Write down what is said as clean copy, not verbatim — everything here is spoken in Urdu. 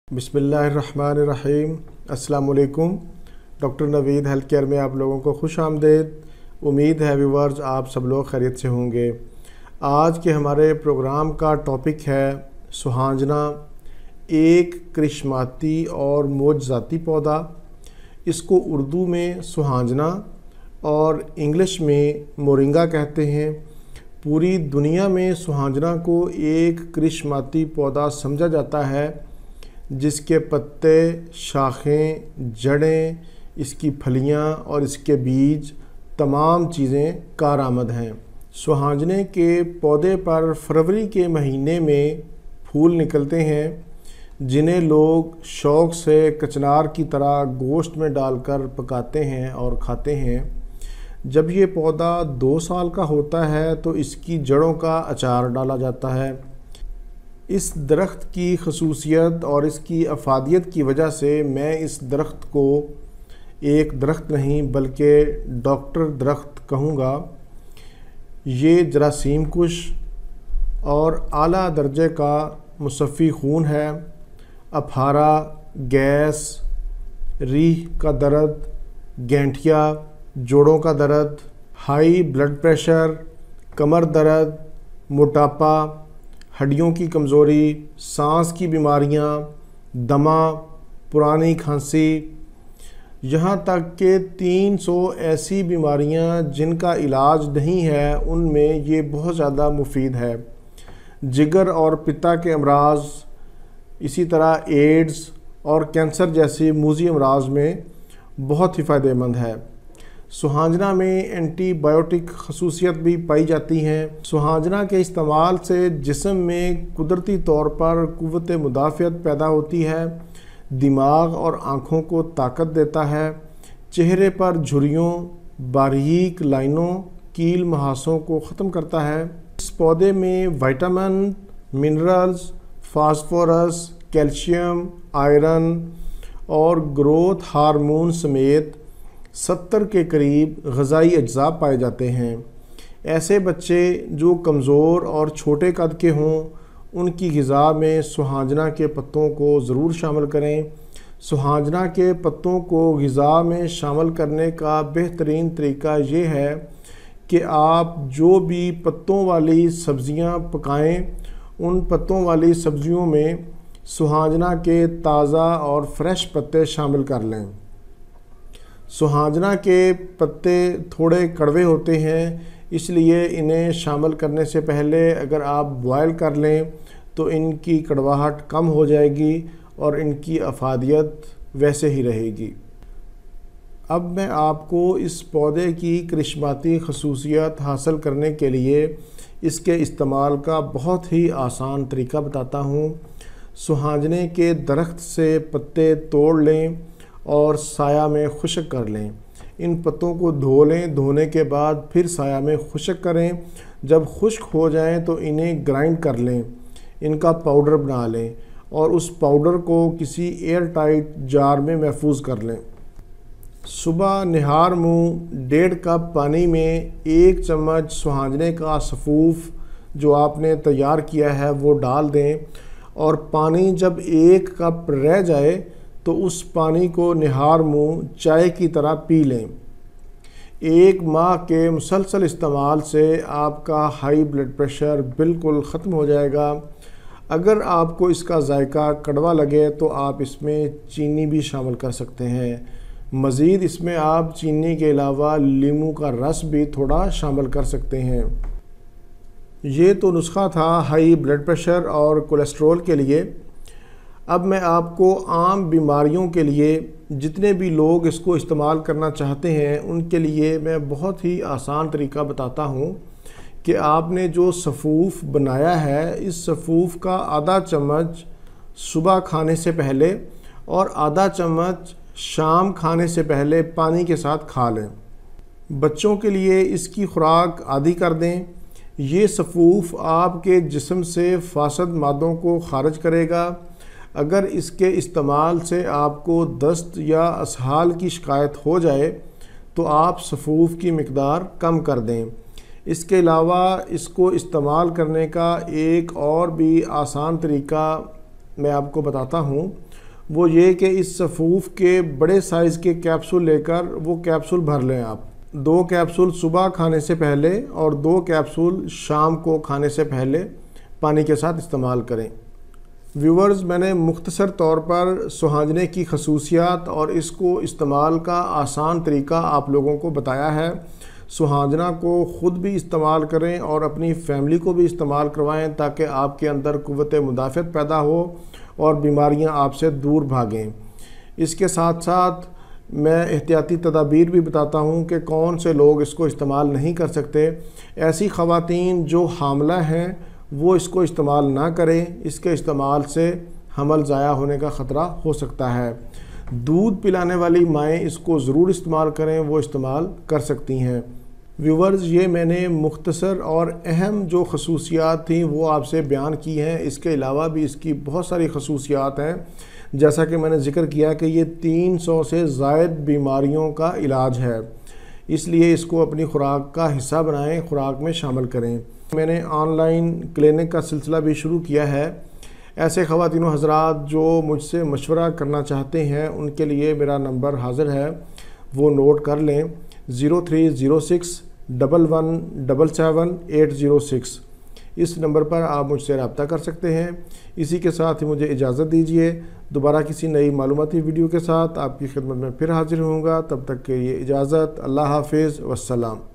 بسم اللہ الرحمن الرحیم۔ السلام علیکم۔ ڈاکٹر نوید ہیلتھ کیئر میں آپ لوگوں کو خوش آمدید۔ امید ہے ویورز آپ سب لوگ خیریت سے ہوں گے۔ آج کے ہمارے پروگرام کا ٹاپک ہے سہانجنا، ایک کرشماتی اور معجزاتی پودا۔ اس کو اردو میں سہانجنا اور انگلش میں مورنگا کہتے ہیں۔ پوری دنیا میں سہانجنا کو ایک کرشماتی پودا سمجھا جاتا ہے جس کے پتے، شاخیں، جڑیں، اس کی پھلیاں اور اس کے بیج تمام چیزیں کارآمد ہیں۔ سہانجنے کے پودے پر فروری کے مہینے میں پھول نکلتے ہیں جنہیں لوگ شوق سے کچنار کی طرح گوشت میں ڈال کر پکاتے ہیں اور کھاتے ہیں۔ جب یہ پودا 2 سال کا ہوتا ہے تو اس کی جڑوں کا اچار ڈالا جاتا ہے۔ اس درخت کی خصوصیت اور اس کی افادیت کی وجہ سے میں اس درخت کو ایک درخت نہیں بلکہ ڈاکٹر درخت کہوں گا۔ یہ جراثیم کش اور اعلیٰ درجے کا مصفی خون ہے۔ اپھارا، گیس، ریح کا درد، گینٹھیا، جوڑوں کا درد، ہائی بلڈ پریشر، کمر درد، موٹاپا، ہڈیوں کی کمزوری، سانس کی بیماریاں، دمہ، پرانی کھانسی، یہاں تک کہ 300 ایسی بیماریاں جن کا علاج نہیں ہے ان میں یہ بہت زیادہ مفید ہے۔ جگر اور پتا کے امراض، اسی طرح ایڈز اور کینسر جیسی موذی امراض میں بہت ہی فائدہ مند ہے۔ سہانجنا میں اینٹی بائیوٹک خصوصیت بھی پائی جاتی ہیں۔ سہانجنا کے استعمال سے جسم میں قدرتی طور پر قوت مدافعت پیدا ہوتی ہے، دماغ اور آنکھوں کو طاقت دیتا ہے، چہرے پر جھریوں، باریک لائنوں، کیل مہاسوں کو ختم کرتا ہے۔ اس پودے میں vitamin, minerals, phosphorus, calcium, iron اور گروتھ ہارمون سمیت 70 کے قریب غذائی اجزاء پائے جاتے ہیں۔ ایسے بچے جو کمزور اور چھوٹے قد کے ہوں ان کی غذا میں سہانجنا کے پتوں کو ضرور شامل کریں۔ سہانجنا کے پتوں کو غذا میں شامل کرنے کا بہترین طریقہ یہ ہے کہ آپ جو بھی پتوں والی سبزیاں پکائیں ان پتوں والی سبزیوں میں سہانجنا کے تازہ اور فریش پتے شامل کر لیں۔ سہانجنا کے پتے تھوڑے کڑوے ہوتے ہیں، اس لیے انہیں شامل کرنے سے پہلے اگر آپ بوائل کر لیں تو ان کی کڑواہٹ کم ہو جائے گی اور ان کی افادیت ویسے ہی رہے گی۔ اب میں آپ کو اس پودے کی کرشماتی خصوصیت حاصل کرنے کے لیے اس کے استعمال کا بہت ہی آسان طریقہ بتاتا ہوں۔ سہانجنے کے درخت سے پتے توڑ لیں اور سایہ میں خشک کر لیں۔ ان پتوں کو دھو لیں، دھونے کے بعد پھر سایہ میں خشک کریں۔ جب خشک ہو جائیں تو انہیں گرائنڈ کر لیں، ان کا پاؤڈر بنا لیں اور اس پاؤڈر کو کسی ایئر ٹائٹ جار میں محفوظ کر لیں۔ صبح نہار منہ 1.5 کپ پانی میں 1 چمچ سہانجنے کا سفوف جو آپ نے تیار کیا ہے وہ ڈال دیں اور پانی جب 1 کپ رہ جائے تو اس پانی کو نہار منہ چائے کی طرح پی لیں۔ 1 ماہ کے مسلسل استعمال سے آپ کا ہائی بلڈ پریشر بالکل ختم ہو جائے گا۔ اگر آپ کو اس کا ذائقہ کڑوا لگے تو آپ اس میں چینی بھی شامل کر سکتے ہیں۔ مزید اس میں آپ چینی کے علاوہ لیموں کا رس بھی تھوڑا شامل کر سکتے ہیں۔ یہ تو نسخہ تھا ہائی بلڈ پریشر اور کولیسٹرول کے لیے۔ اب میں آپ کو عام بیماریوں کے لیے جتنے بھی لوگ اس کو استعمال کرنا چاہتے ہیں ان کے لیے میں بہت ہی آسان طریقہ بتاتا ہوں کہ آپ نے جو سفوف بنایا ہے اس سفوف کا آدھا چمچ صبح کھانے سے پہلے اور آدھا چمچ شام کھانے سے پہلے پانی کے ساتھ کھا لیں۔ بچوں کے لیے اس کی خوراک عادی کر دیں۔ یہ سفوف آپ کے جسم سے فاسد مادوں کو خارج کرے گا۔ اگر اس کے استعمال سے آپ کو دست یا اسہال کی شکایت ہو جائے تو آپ سفوف کی مقدار کم کر دیں۔ اس کے علاوہ اس کو استعمال کرنے کا ایک اور بھی آسان طریقہ میں آپ کو بتاتا ہوں، وہ یہ کہ اس سفوف کے بڑے سائز کے کیپسول لے کر وہ کیپسول بھر لیں آپ. 2 کیپسول صبح کھانے سے پہلے اور 2 کیپسول شام کو کھانے سے پہلے پانی کے ساتھ استعمال کریں. ویورز، میں نے مختصر طور پر سہانجنے کی خصوصیات اور اس کو استعمال کا آسان طریقہ آپ لوگوں کو بتایا ہے. سہانجنا کو خود بھی استعمال کریں اور اپنی فیملی کو بھی استعمال کروائیں تاکہ آپ کے اندر قوت مدافعت پیدا ہو اور بیماریاں آپ سے دور بھاگیں. اس کے ساتھ ساتھ میں احتیاطی تدابیر بھی بتاتا ہوں کہ کون سے لوگ اس کو استعمال نہیں کر سکتے. ایسی خواتین جو حاملہ ہیں وہ اس کو استعمال نہ کریں. اس کے استعمال سے حمل ضائع ہونے کا خطرہ ہو سکتا ہے. دودھ پلانے والی مائیں اس کو ضرور استعمال کریں، وہ استعمال کر سکتی ہیں. ویورز، یہ میں نے مختصر اور اہم جو خصوصیات تھیں وہ آپ سے بیان کی ہیں. اس کے علاوہ بھی اس کی بہت ساری خصوصیات ہیں. جیسا کہ میں نے ذکر کیا کہ یہ 300 سے زائد بیماریوں کا علاج ہے، اس لیے اس کو اپنی خوراک کا حصہ بنائیں، خوراک میں شامل کریں. میں نے آن لائن کلینک کا سلسلہ بھی شروع کیا ہے. ایسے خواتین و حضرات جو مجھ سے مشورہ کرنا چاہتے ہیں ان کے لیے میرا نمبر حاضر ہے، وہ نوٹ کر لیں. 030611777806. اس نمبر پر آپ مجھ سے رابطہ کر سکتے ہیں. اسی کے ساتھ ہی مجھے اجازت دیجیے. دوبارہ کسی نئی معلوماتی ویڈیو کے ساتھ آپ کی خدمت میں پھر حاضر ہوں گا. تب تک کے یہ اجازت. اللہ حافظ والسلام.